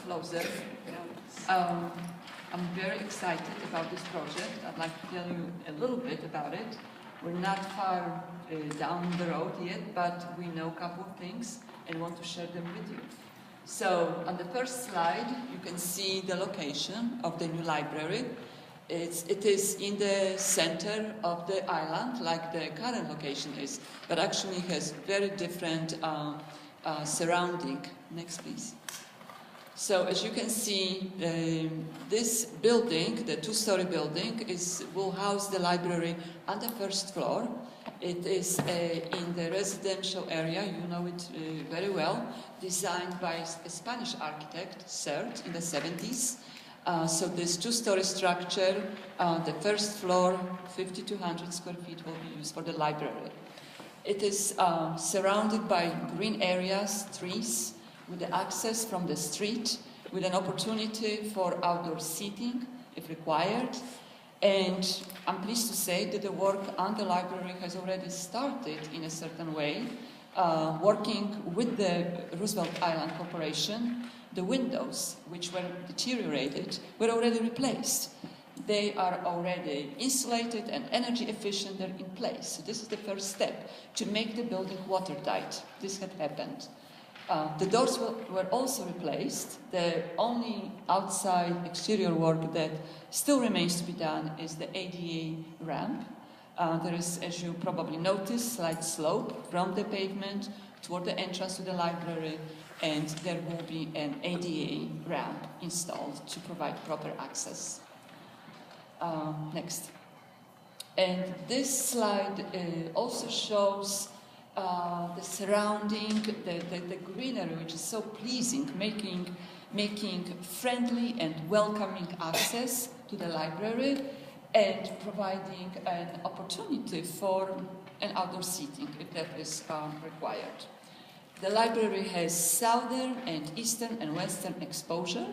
closer. I'm very excited about this project. I'd like to tell you a little bit about it. We're not far down the road yet, but we know a couple of things and want to share them with you. So on the first slide, you can see the location of the new library. It is in the center of the island, like the current location is, but actually has very different surrounding. Next, please. So as you can see, this building, the two-story building, will house the library on the first floor. It is in the residential area, you know it very well, designed by a Spanish architect, Cert, in the 70s. So this two-story structure, the first floor, 5,200 square feet, will be used for the library. It is surrounded by green areas, trees, with the access from the street, with an opportunity for outdoor seating, if required. And I'm pleased to say that the work on the library has already started in a certain way, working with the Roosevelt Island Corporation. The windows, which were deteriorated, were already replaced. They are already insulated and energy efficient, they're in place. So this is the first step, to make the building watertight. This had happened. The doors were also replaced. The only outside exterior work that still remains to be done is the ADA ramp. There is, as you probably noticed, slight slope from the pavement toward the entrance to the library, and there will be an ADA ramp installed to provide proper access. Next. And this slide also shows the surrounding, the greenery, which is so pleasing, making friendly and welcoming access to the library and providing an opportunity for an outdoor seating if that is required. The library has southern and eastern and western exposure.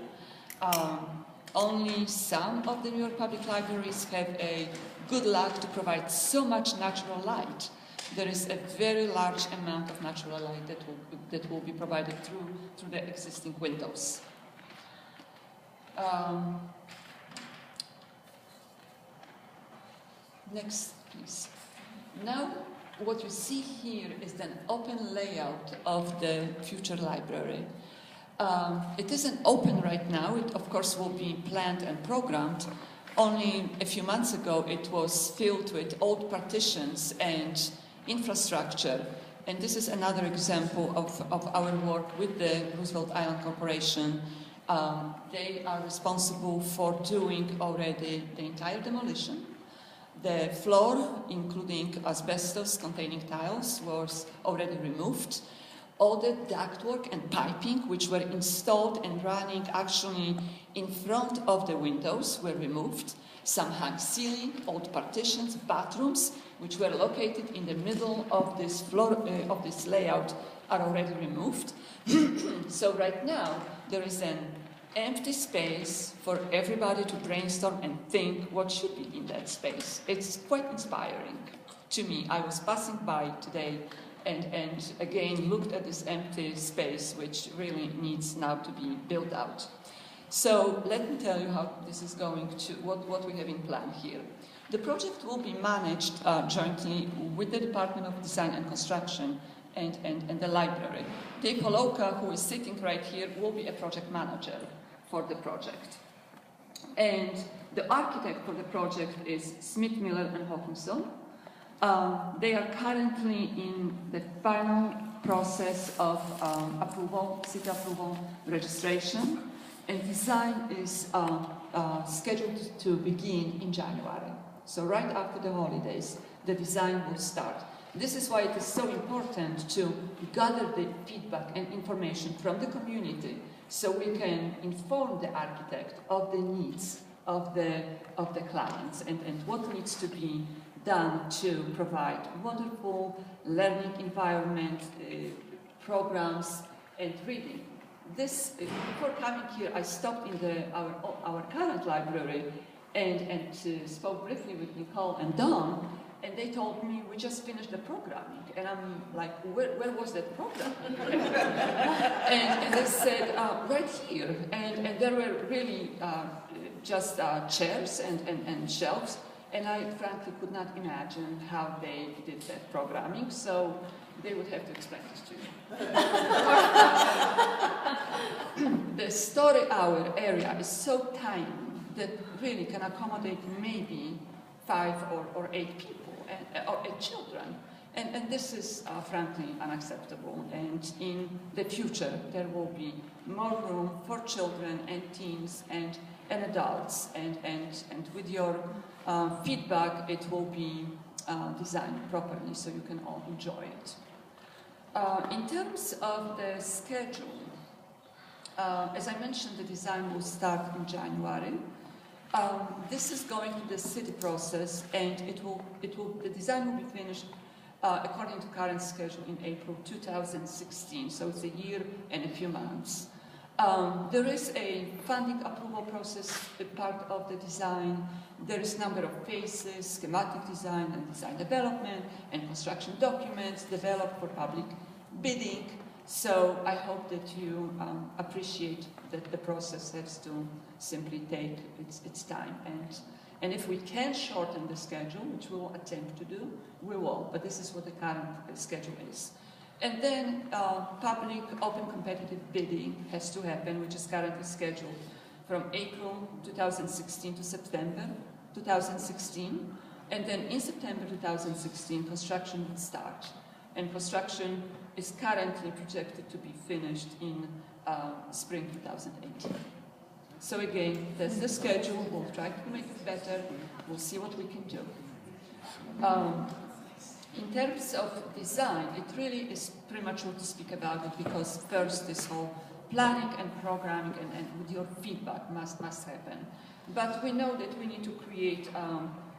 Only some of the New York public libraries have a good luck to provide so much natural light. There is a very large amount of natural light that will be provided through the existing windows. Next, please. Now, what you see here is an open layout of the future library. It isn't open right now. It, of course, will be planned and programmed. Only a few months ago, it was filled with old partitions and infrastructure. And this is another example of our work with the Roosevelt Island Corporation. They are responsible for doing already the entire demolition. The floor, including asbestos containing tiles, was already removed. All the ductwork and piping, which were installed and running actually in front of the windows, were removed. Some hung ceiling, old partitions, bathrooms, which were located in the middle of this floor, of this layout, are already removed. So right now, there is an empty space for everybody to brainstorm and think what should be in that space. It's quite inspiring to me. I was passing by today and again looked at this empty space, which really needs now to be built out. So let me tell you how this is going to, what we have in plan here. The project will be managed jointly with the Department of Design and Construction and the library. Dave Holoka, who is sitting right here, will be a project manager for the project. And the architect for the project is Smith, Miller and Hawkinson. They are currently in the final process of approval, city approval registration, and design is scheduled to begin in January. So right after the holidays, the design will start. This is why it is so important to gather the feedback and information from the community so we can inform the architect of the needs of the clients and what needs to be done to provide wonderful learning environment, programs, and reading. This, before coming here, I stopped in our current library and spoke briefly with Nicole and Don, And they told me, we just finished the programming. And I'm like, where was that program? and they said, right here. And there were really just chairs and shelves. And I frankly could not imagine how they did that programming. So they would have to explain this to you. The story hour area is so tiny that really can accommodate maybe 5 or 8 people, or 8 children. And this is frankly unacceptable. And in the future, there will be more room for children and teens and adults. And with your feedback, it will be designed properly so you can all enjoy it. In terms of the schedule, as I mentioned, the design will start in January. This is going through the city process, and the design will be finished according to current schedule in April 2016. So it's a year and a few months. There is a funding approval process, a part of the design. There is a number of phases, schematic design and design development, and construction documents developed for public bidding. So I hope that you appreciate that the process has to simply take its time. And if we can shorten the schedule, which we will attempt to do, we will. But this is what the current schedule is. And then public open competitive bidding has to happen, which is currently scheduled from April 2016 to September 2016. And then in September 2016, construction will start. And construction is currently projected to be finished in spring 2018. So again, that's the schedule. We'll try to make it better. We'll see what we can do. In terms of design, it really is premature to speak about it because first this whole planning and programming and with your feedback must happen. But we know that we need to create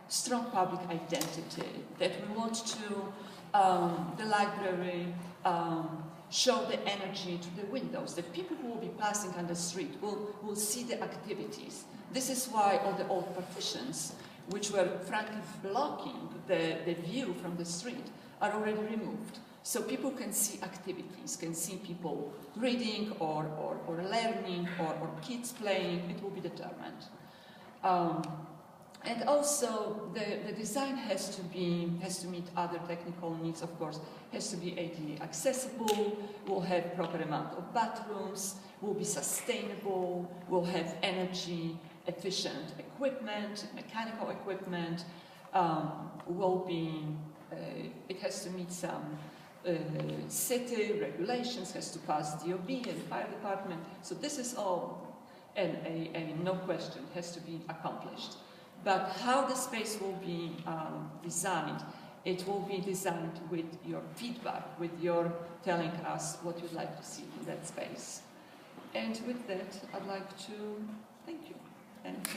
strong public identity, that we want to, the library, show the energy to the windows, that people who will be passing on the street will see the activities. This is why all the old partitions, which were frankly blocking the view from the street, are already removed. So people can see activities, can see people reading or learning or kids playing. It will be determined. And also the design has to meet other technical needs, of course. Has to be ADA accessible, will have proper amount of bathrooms, will be sustainable, will have energy efficient equipment, mechanical equipment, it has to meet some city regulations, has to pass DOB and fire department. So this is all, no question, has to be accomplished. But how the space will be designed, it will be designed with your feedback, with your telling us what you'd like to see in that space. And with that, I'd like to thank you. And